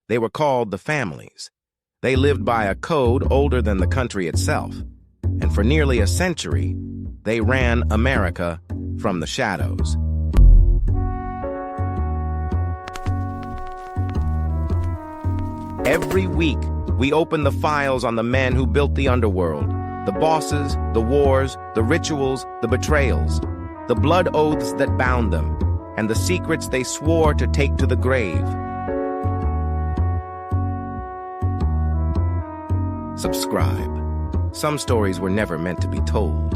They were called the families. They lived by a code older than the country itself, and for nearly a century, they ran America from the shadows. Every week, we open the files on the men who built the underworld, the bosses, the wars, the rituals, the betrayals, the blood oaths that bound them, and the secrets they swore to take to the grave. Subscribe. Some stories were never meant to be told.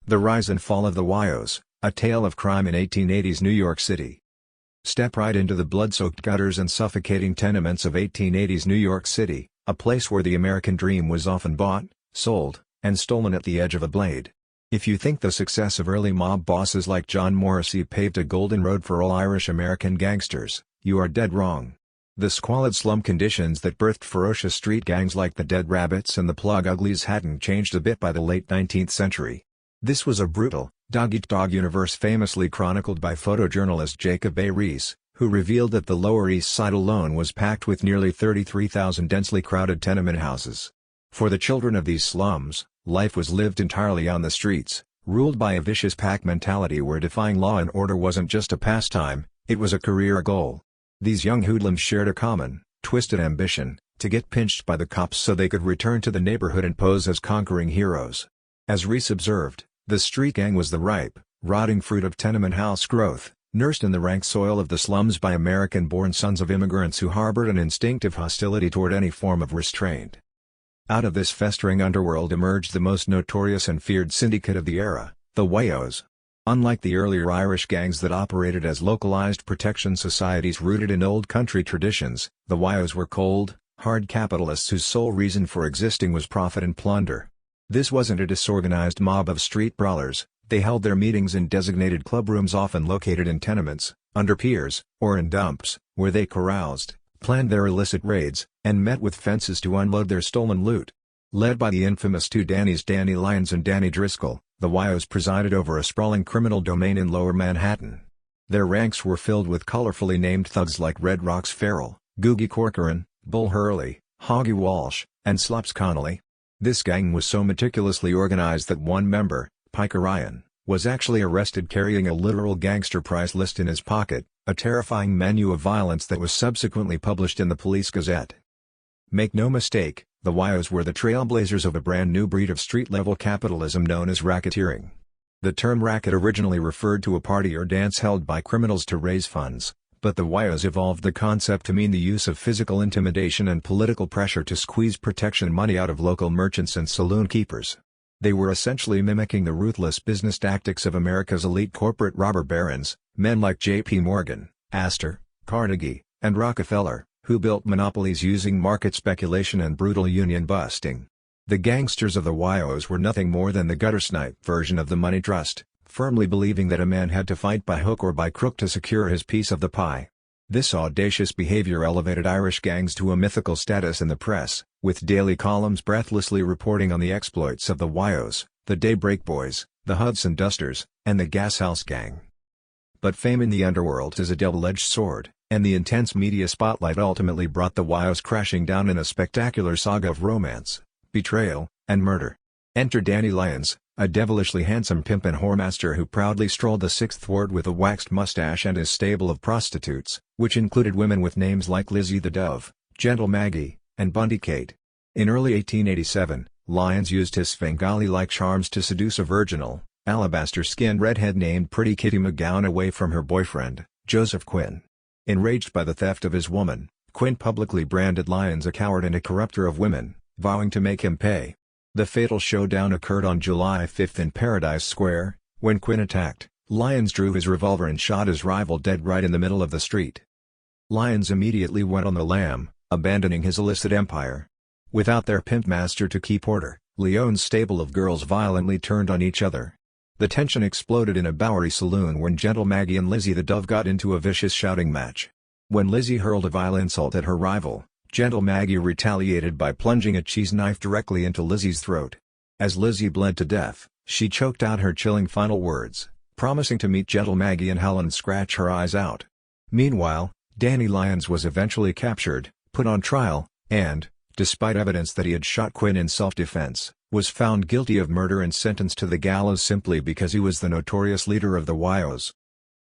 The Rise and Fall of the Whyos, a tale of crime in 1880s New York City. Step right into the blood-soaked gutters and suffocating tenements of 1880s New York City, a place where the American dream was often bought, sold, and stolen at the edge of a blade. If you think the success of early mob bosses like John Morrissey paved a golden road for all Irish American gangsters, you are dead wrong. The squalid slum conditions that birthed ferocious street gangs like the Dead Rabbits and the Plug Uglies hadn't changed a bit by the late 19th century. This was a brutal, dog-eat-dog universe famously chronicled by photojournalist Jacob A. Riis, who revealed that the Lower East Side alone was packed with nearly 33,000 densely crowded tenement houses. For the children of these slums, life was lived entirely on the streets, ruled by a vicious pack mentality where defying law and order wasn't just a pastime, it was a career goal. These young hoodlums shared a common, twisted ambition, to get pinched by the cops so they could return to the neighborhood and pose as conquering heroes. As Riis observed, the street gang was the ripe, rotting fruit of tenement house growth, nursed in the rank soil of the slums by American-born sons of immigrants who harbored an instinctive hostility toward any form of restraint. Out of this festering underworld emerged the most notorious and feared syndicate of the era, the Whyos. Unlike the earlier Irish gangs that operated as localized protection societies rooted in old country traditions, the Whyos were cold, hard capitalists whose sole reason for existing was profit and plunder. This wasn't a disorganized mob of street brawlers, they held their meetings in designated clubrooms often located in tenements, under piers, or in dumps, where they caroused, planned their illicit raids, and met with fences to unload their stolen loot. Led by the infamous two Dannys Lyons and Danny Driscoll, the Whyos presided over a sprawling criminal domain in Lower Manhattan. Their ranks were filled with colorfully named thugs like Red Rocks Farrell, Googie Corcoran, Bull Hurley, Hoggy Walsh, and Slops Connolly. This gang was so meticulously organized that one member, Piker Ryan, was actually arrested carrying a literal gangster price list in his pocket, a terrifying menu of violence that was subsequently published in the Police Gazette. Make no mistake, the Whyos were the trailblazers of a brand new breed of street-level capitalism known as racketeering. The term racket originally referred to a party or dance held by criminals to raise funds, but the Whyos evolved the concept to mean the use of physical intimidation and political pressure to squeeze protection money out of local merchants and saloon keepers. They were essentially mimicking the ruthless business tactics of America's elite corporate robber barons, men like J.P. Morgan, Astor, Carnegie, and Rockefeller, who built monopolies using market speculation and brutal union busting. The gangsters of the Whyos were nothing more than the gutter-snipe version of the money trust, firmly believing that a man had to fight by hook or by crook to secure his piece of the pie. This audacious behavior elevated Irish gangs to a mythical status in the press, with daily columns breathlessly reporting on the exploits of the Whyos, the Daybreak Boys, the Hudson Dusters, and the Gas House Gang. But fame in the underworld is a double-edged sword, and the intense media spotlight ultimately brought the Whyos crashing down in a spectacular saga of romance, betrayal, and murder. Enter Danny Lyons, a devilishly handsome pimp and whoremaster who proudly strolled the Sixth Ward with a waxed mustache and his stable of prostitutes, which included women with names like Lizzie the Dove, Gentle Maggie, and Bundy Kate. In early 1887, Lyons used his Svengali-like charms to seduce a virginal, alabaster-skinned redhead named Pretty Kitty McGowan away from her boyfriend, Joseph Quinn. Enraged by the theft of his woman, Quinn publicly branded Lyons a coward and a corrupter of women, vowing to make him pay. The fatal showdown occurred on July 5 in Paradise Square. When Quinn attacked, Lyons drew his revolver and shot his rival dead right in the middle of the street. Lyons immediately went on the lam, abandoning his illicit empire. Without their pimp master to keep order, Lyons' stable of girls violently turned on each other. The tension exploded in a Bowery saloon when Gentle Maggie and Lizzie the Dove got into a vicious shouting match. When Lizzie hurled a vile insult at her rival, Gentle Maggie retaliated by plunging a cheese knife directly into Lizzie's throat. As Lizzie bled to death, she choked out her chilling final words, promising to meet Gentle Maggie in hell and scratch her eyes out. Meanwhile, Danny Lyons was eventually captured, put on trial, and, despite evidence that he had shot Quinn in self-defense, was found guilty of murder and sentenced to the gallows simply because he was the notorious leader of the Whyos.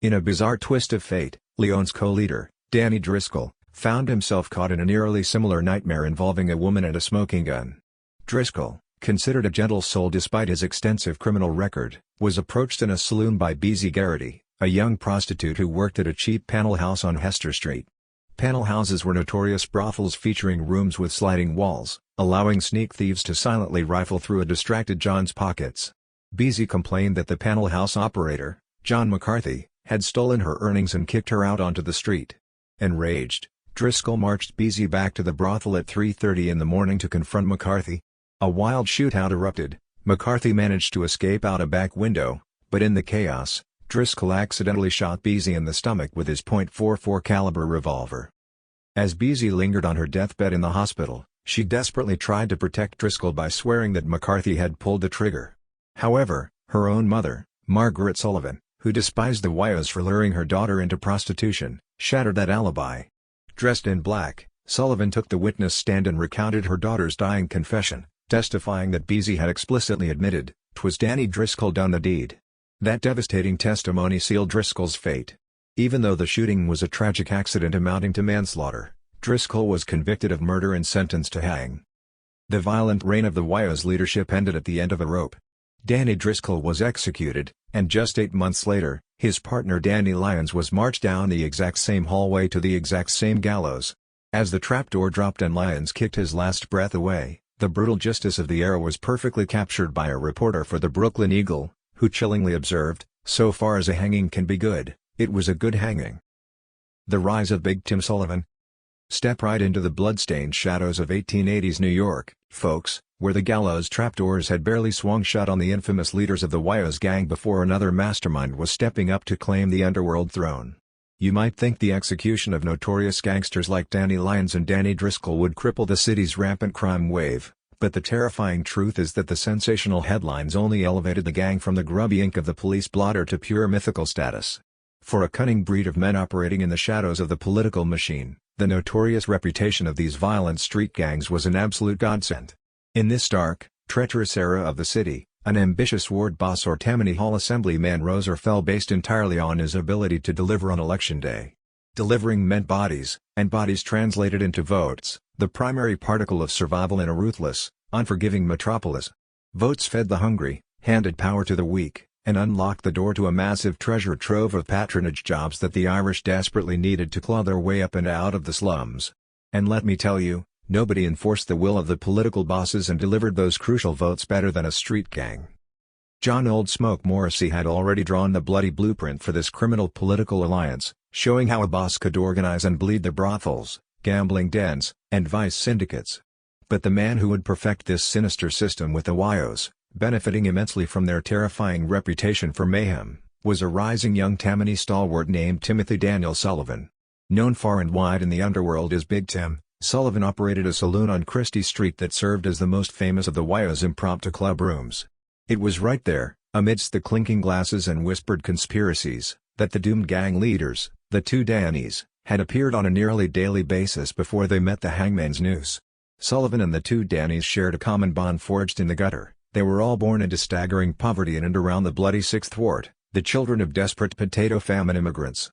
In a bizarre twist of fate, Lyons' co-leader, Danny Driscoll, found himself caught in an eerily similar nightmare involving a woman and a smoking gun. Driscoll, considered a gentle soul despite his extensive criminal record, was approached in a saloon by Beezy Garrity, a young prostitute who worked at a cheap panel house on Hester Street. Panel houses were notorious brothels featuring rooms with sliding walls, allowing sneak thieves to silently rifle through a distracted John's pockets. Beezy complained that the panel house operator, John McCarthy, had stolen her earnings and kicked her out onto the street. Enraged, Driscoll marched Beezy back to the brothel at 3:30 in the morning to confront McCarthy. A wild shootout erupted. McCarthy managed to escape out a back window, but in the chaos, Driscoll accidentally shot Beezy in the stomach with his .44 caliber revolver. As Beezy lingered on her deathbed in the hospital, she desperately tried to protect Driscoll by swearing that McCarthy had pulled the trigger. However, her own mother, Margaret Sullivan, who despised the Whyos for luring her daughter into prostitution, shattered that alibi. Dressed in black, Sullivan took the witness stand and recounted her daughter's dying confession, testifying that Beezy had explicitly admitted, "'Twas Danny Driscoll done the deed." That devastating testimony sealed Driscoll's fate. Even though the shooting was a tragic accident amounting to manslaughter, Driscoll was convicted of murder and sentenced to hang. The violent reign of the Whyos leadership ended at the end of a rope. Danny Driscoll was executed, and just 8 months later, his partner Danny Lyons was marched down the exact same hallway to the exact same gallows. As the trapdoor dropped and Lyons kicked his last breath away, the brutal justice of the era was perfectly captured by a reporter for the Brooklyn Eagle, who chillingly observed, "So far as a hanging can be good, it was a good hanging." The rise of Big Tim Sullivan. Step right into the blood-stained shadows of 1880s New York, folks, where the gallows trapdoors had barely swung shut on the infamous leaders of the Whyos gang before another mastermind was stepping up to claim the underworld throne. You might think the execution of notorious gangsters like Danny Lyons and Danny Driscoll would cripple the city's rampant crime wave, but the terrifying truth is that the sensational headlines only elevated the gang from the grubby ink of the police blotter to pure mythical status. For a cunning breed of men operating in the shadows of the political machine, the notorious reputation of these violent street gangs was an absolute godsend. In this dark, treacherous era of the city, an ambitious ward boss or Tammany Hall assemblyman rose or fell based entirely on his ability to deliver on election day. Delivering meant bodies, and bodies translated into votes, the primary particle of survival in a ruthless, unforgiving metropolis. Votes fed the hungry, handed power to the weak, and unlocked the door to a massive treasure trove of patronage jobs that the Irish desperately needed to claw their way up and out of the slums. And let me tell you, nobody enforced the will of the political bosses and delivered those crucial votes better than a street gang. John Old Smoke Morrissey had already drawn the bloody blueprint for this criminal political alliance, showing how a boss could organize and bleed the brothels, gambling dens, and vice syndicates. But the man who would perfect this sinister system with the Whyos, benefiting immensely from their terrifying reputation for mayhem, was a rising young Tammany stalwart named Timothy Daniel Sullivan. Known far and wide in the underworld as Big Tim, Sullivan operated a saloon on Christie Street that served as the most famous of the Whyos' impromptu club rooms. It was right there, amidst the clinking glasses and whispered conspiracies, that the doomed gang leaders, the two Dannys, had appeared on a nearly daily basis before they met the hangman's noose. Sullivan and the two Dannys shared a common bond forged in the gutter. They were all born into staggering poverty in and around the bloody Sixth Ward, the children of desperate potato famine immigrants.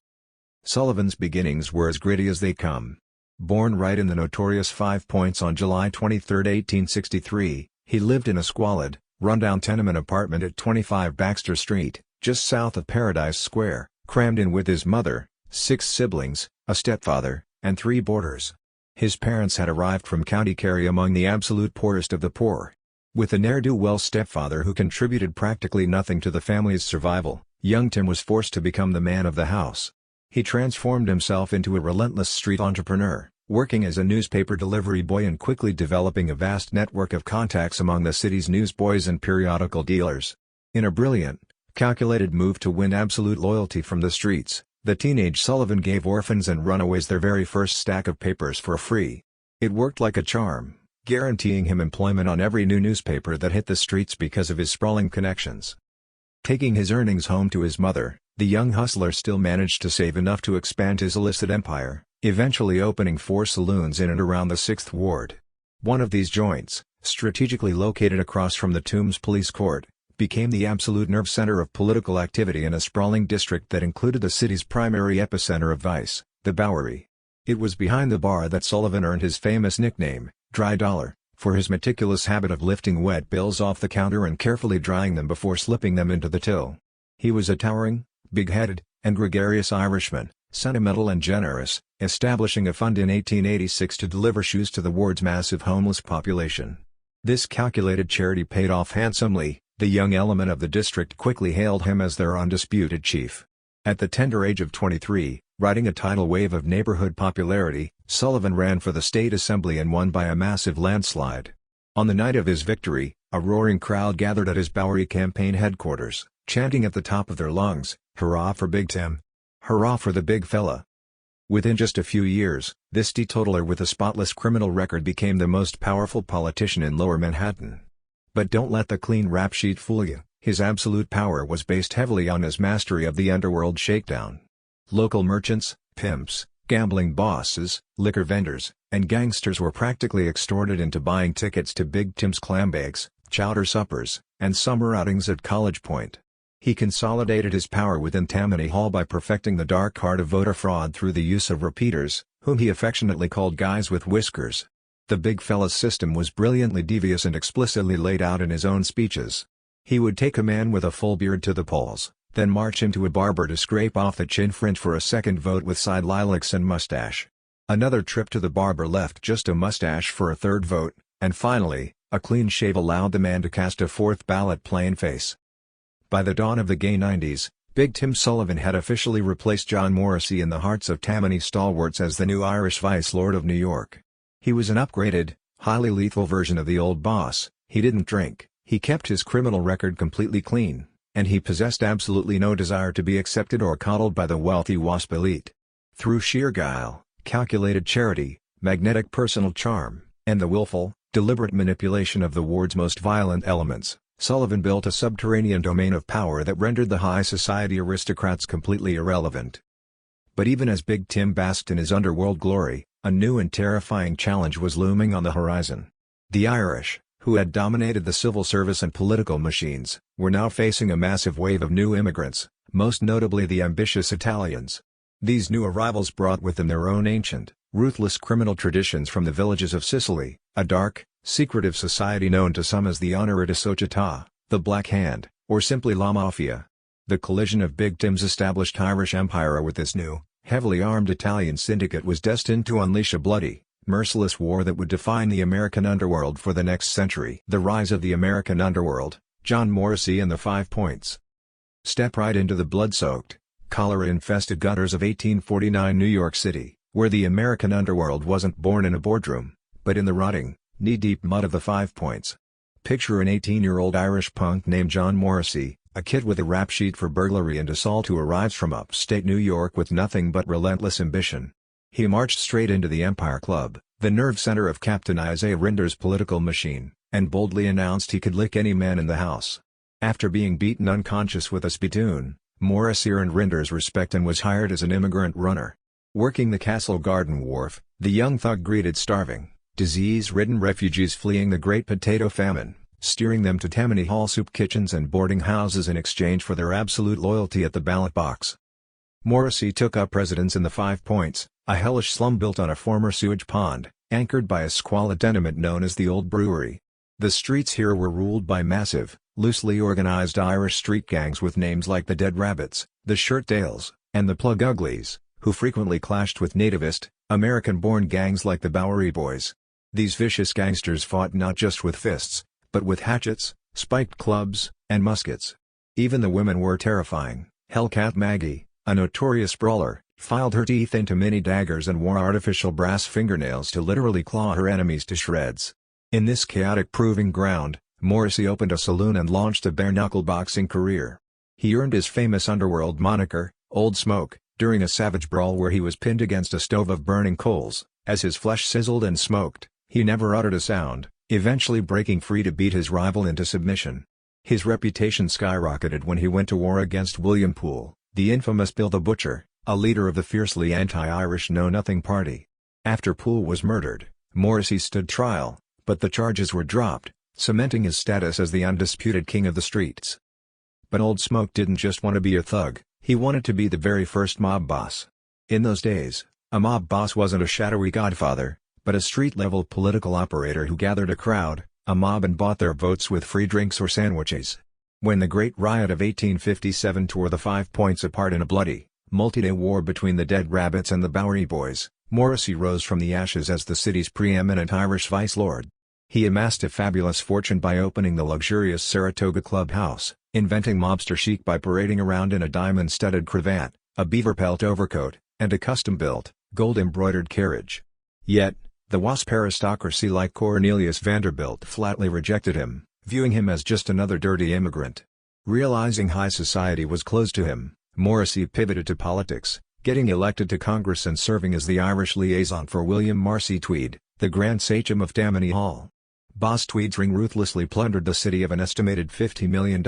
Sullivan's beginnings were as gritty as they come. Born right in the notorious Five Points on July 23, 1863, he lived in a squalid, rundown tenement apartment at 25 Baxter Street, just south of Paradise Square, crammed in with his mother, 6 siblings, a stepfather, and 3 boarders. His parents had arrived from County Kerry among the absolute poorest of the poor. With a ne'er-do-well stepfather who contributed practically nothing to the family's survival, young Tim was forced to become the man of the house. He transformed himself into a relentless street entrepreneur, working as a newspaper delivery boy and quickly developing a vast network of contacts among the city's newsboys and periodical dealers. In a brilliant, calculated move to win absolute loyalty from the streets, the teenage Sullivan gave orphans and runaways their very first stack of papers for free. It worked like a charm, guaranteeing him employment on every new newspaper that hit the streets because of his sprawling connections. Taking his earnings home to his mother, The young hustler still managed to save enough to expand his illicit empire, eventually opening 4 saloons in and around the 6th Ward. One of these joints, strategically located across from the Tombs Police Court, became the absolute nerve center of political activity in a sprawling district that included the city's primary epicenter of vice, the Bowery. It was behind the bar that Sullivan earned his famous nickname, Dry Dollar, for his meticulous habit of lifting wet bills off the counter and carefully drying them before slipping them into the till. He was a towering, big-headed, and gregarious Irishman, sentimental and generous, establishing a fund in 1886 to deliver shoes to the ward's massive homeless population. This calculated charity paid off handsomely. The young element of the district quickly hailed him as their undisputed chief. At the tender age of 23, riding a tidal wave of neighborhood popularity, Sullivan ran for the state assembly and won by a massive landslide. On the night of his victory, a roaring crowd gathered at his Bowery campaign headquarters, chanting at the top of their lungs, "Hurrah for Big Tim! Hurrah for the big fella!" Within just a few years, this teetotaler with a spotless criminal record became the most powerful politician in Lower Manhattan. But don't let the clean rap sheet fool you, his absolute power was based heavily on his mastery of the underworld shakedown. Local merchants, pimps, gambling bosses, liquor vendors, and gangsters were practically extorted into buying tickets to Big Tim's clambakes, chowder suppers, and summer outings at College Point. He consolidated his power within Tammany Hall by perfecting the dark art of voter fraud through the use of repeaters, whom he affectionately called guys with whiskers. The big fella's system was brilliantly devious and explicitly laid out in his own speeches. He would take a man with a full beard to the polls, then march him to a barber to scrape off the chin fringe for a second vote with side lilacs and mustache. Another trip to the barber left just a mustache for a third vote, and finally, a clean shave allowed the man to cast a fourth ballot plain face. By the dawn of the gay 90s, Big Tim Sullivan had officially replaced John Morrissey in the hearts of Tammany stalwarts as the new Irish Vice Lord of New York. He was an upgraded, highly lethal version of the old boss. He didn't drink, he kept his criminal record completely clean, and he possessed absolutely no desire to be accepted or coddled by the wealthy WASP elite. Through sheer guile, calculated charity, magnetic personal charm, and the willful, deliberate manipulation of the ward's most violent elements, Sullivan built a subterranean domain of power that rendered the high society aristocrats completely irrelevant. But even as Big Tim basked in his underworld glory, a new and terrifying challenge was looming on the horizon. The Irish, who had dominated the civil service and political machines, were now facing a massive wave of new immigrants, most notably the ambitious Italians. These new arrivals brought with them their own ancient, ruthless criminal traditions from the villages of Sicily, a dark, secretive society known to some as the Onorata Società, the Black Hand, or simply La Mafia. The collision of Big Tim's established Irish empire with this new, heavily armed Italian syndicate was destined to unleash a bloody, merciless war that would define the American underworld for the next century. The rise of the American underworld, John Morrissey and the 5 Points. Step right into the blood-soaked, cholera-infested gutters of 1849 New York City, where the American underworld wasn't born in a boardroom, but in the rotting, knee-deep mud of the 5 Points. Picture an 18-year-old Irish punk named John Morrissey, a kid with a rap sheet for burglary and assault who arrives from upstate New York with nothing but relentless ambition. He marched straight into the Empire Club, the nerve center of Captain Isaiah Rinder's political machine, and boldly announced he could lick any man in the house. After being beaten unconscious with a spittoon, Morrissey earned Rinder's respect and was hired as an immigrant runner. Working the Castle Garden Wharf, the young thug greeted starving, disease-ridden refugees fleeing the Great Potato Famine, steering them to Tammany Hall soup kitchens and boarding houses in exchange for their absolute loyalty at the ballot box. Morrissey took up residence in the 5 Points, a hellish slum built on a former sewage pond, anchored by a squalid tenement known as the Old Brewery. The streets here were ruled by massive, loosely organized Irish street gangs with names like the Dead Rabbits, the Shirtdales, and the Plug Uglies, who frequently clashed with nativist, American-born gangs like the Bowery Boys. These vicious gangsters fought not just with fists, but with hatchets, spiked clubs, and muskets. Even the women were terrifying. Hellcat Maggie, a notorious brawler, filed her teeth into mini daggers and wore artificial brass fingernails to literally claw her enemies to shreds. In this chaotic proving ground, Morrissey opened a saloon and launched a bare-knuckle boxing career. He earned his famous underworld moniker, Old Smoke, during a savage brawl where he was pinned against a stove of burning coals. As his flesh sizzled and smoked, he never uttered a sound, eventually breaking free to beat his rival into submission. His reputation skyrocketed when he went to war against William Poole, The infamous Bill the Butcher, a leader of the fiercely anti-Irish Know Nothing Party. After Poole was murdered, Morrissey stood trial, but the charges were dropped, cementing his status as the undisputed king of the streets. But Old Smoke didn't just want to be a thug, he wanted to be the very first mob boss. In those days, a mob boss wasn't a shadowy godfather, but a street-level political operator who gathered a crowd, a mob, and bought their votes with free drinks or sandwiches. When the Great Riot of 1857 tore the Five Points apart in a bloody, multi-day war between the Dead Rabbits and the Bowery Boys, Morrissey rose from the ashes as the city's preeminent Irish vice-lord. He amassed a fabulous fortune by opening the luxurious Saratoga Clubhouse, inventing mobster chic by parading around in a diamond-studded cravat, a beaver pelt overcoat, and a custom-built, gold-embroidered carriage. Yet, the WASP aristocracy like Cornelius Vanderbilt flatly rejected him, viewing him as just another dirty immigrant. Realizing high society was closed to him, Morrissey pivoted to politics, getting elected to Congress and serving as the Irish liaison for William Marcy Tweed, the Grand Sachem of Tammany Hall. Boss Tweed's ring ruthlessly plundered the city of an estimated $50 million,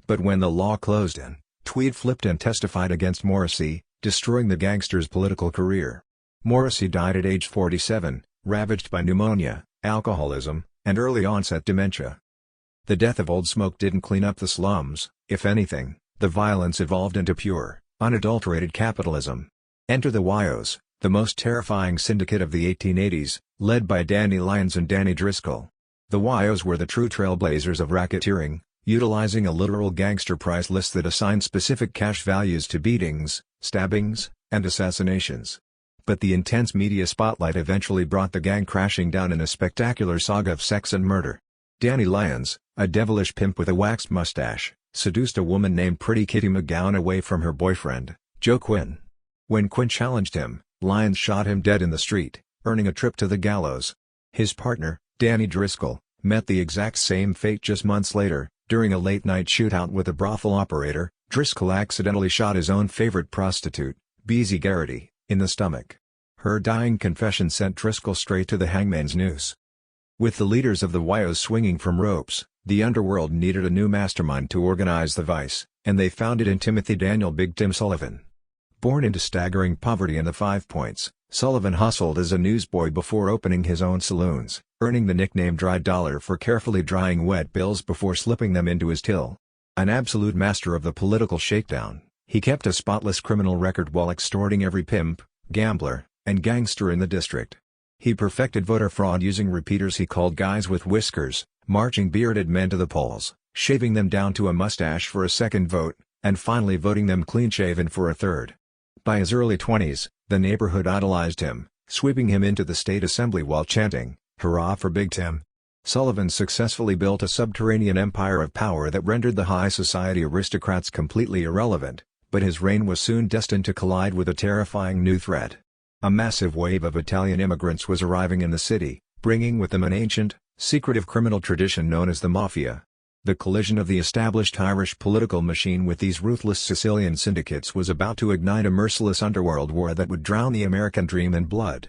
but when the law closed in, Tweed flipped and testified against Morrissey, destroying the gangster's political career. Morrissey died at age 47, ravaged by pneumonia, alcoholism, and early-onset dementia. The death of Old Smoke didn't clean up the slums. If anything, the violence evolved into pure, unadulterated capitalism. Enter the Whyos, the most terrifying syndicate of the 1880s, led by Danny Lyons and Danny Driscoll. The Whyos were the true trailblazers of racketeering, utilizing a literal gangster price list that assigned specific cash values to beatings, stabbings, and assassinations. But the intense media spotlight eventually brought the gang crashing down in a spectacular saga of sex and murder. Danny Lyons, a devilish pimp with a waxed mustache, seduced a woman named Pretty Kitty McGowan away from her boyfriend, Joe Quinn. When Quinn challenged him, Lyons shot him dead in the street, earning a trip to the gallows. His partner, Danny Driscoll, met the exact same fate just months later. During a late-night shootout with a brothel operator, Driscoll accidentally shot his own favorite prostitute, Beezy Garrity, in the stomach. Her dying confession sent Driscoll straight to the hangman's noose. With the leaders of the Whyos swinging from ropes, the underworld needed a new mastermind to organize the vice, and they found it in Timothy Daniel Big Tim Sullivan. Born into staggering poverty in the Five Points, Sullivan hustled as a newsboy before opening his own saloons, earning the nickname Dry Dollar for carefully drying wet bills before slipping them into his till. An absolute master of the political shakedown, he kept a spotless criminal record while extorting every pimp, gambler, and gangster in the district. He perfected voter fraud using repeaters he called guys with whiskers, marching bearded men to the polls, shaving them down to a mustache for a second vote, and finally voting them clean-shaven for a third. By his early 20s, the neighborhood idolized him, sweeping him into the state assembly while chanting, "Hurrah for Big Tim." Sullivan successfully built a subterranean empire of power that rendered the high society aristocrats completely irrelevant, but his reign was soon destined to collide with a terrifying new threat. A massive wave of Italian immigrants was arriving in the city, bringing with them an ancient, secretive criminal tradition known as the Mafia. The collision of the established Irish political machine with these ruthless Sicilian syndicates was about to ignite a merciless underworld war that would drown the American dream in blood.